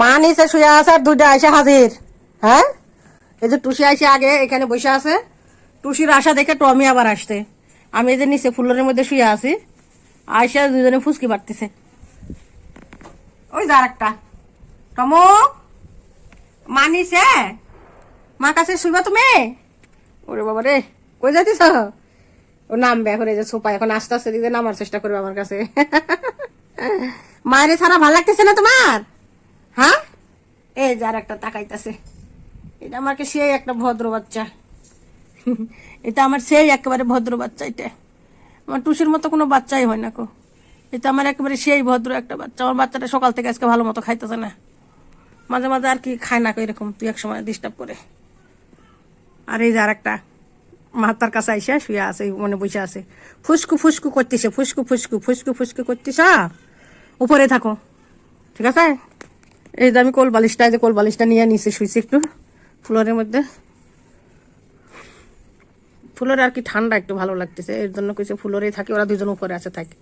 মা নিচে শুয়ে আছে আর দুইটা এসে হাজির। হ্যাঁ, এই যে টুসি আইসে আগে এখানে বসে আছে। টুসির আশা দেখে টমি আবার আসছে। আমি এই যে নিচে ফুলের মধ্যে শুয়ে আছি, আইসা দুজনে ফুসকি পারতেছে। ওই যার একটা টমো মা নিচে, মা কাছে শুইবা তুমি? ওরে বাবা রে, কই যাইতেছ? ও নামবে এখন, এই যে সোপা এখন আস্তে আস্তে দিকে নামার চেষ্টা করবে আমার কাছে। মায়ের ছাড়া ভালো লাগতেছে না তোমার? হ্যাঁ, এই যার একটা তাকাইতেছে। এটা আমাকে সেই একটা ভদ্র বাচ্চা। এটা আমার সেই একেবারে ভদ্র বাচ্চা। এটা আমার টুসির মতো কোনো বাচ্চাই হয় না কো। এটা আমার একেবারে সেই ভদ্র একটা বাচ্চা। আমার বাচ্চাটা সকাল থেকে আজকে ভালো মতো খাইতেছে না, মাঝে মাঝে আর কি খায় না এরকম, তুই এক সময় ডিস্টার্ব করে। আর এই যে আর একটা মাতার কাছে আইসা শুয়ে আছে, মনে বসে আছে, ফুসকু ফুসকু করতেছে, ফুসকু ফুসকু ফুসকু ফুসকু করতেছ। উপরে থাকো, ঠিক আছে? এই যে আমি কোল বালিশটা নিয়ে নিচে শুয়েছি একটু ফ্লোরের মধ্যে। ফুলের আর কি ঠান্ডা একটু ভালো লাগতেছে, এর জন্য কিছু ফুলেরই থাকে, ওরা দুজন উপরে আছে থাকে।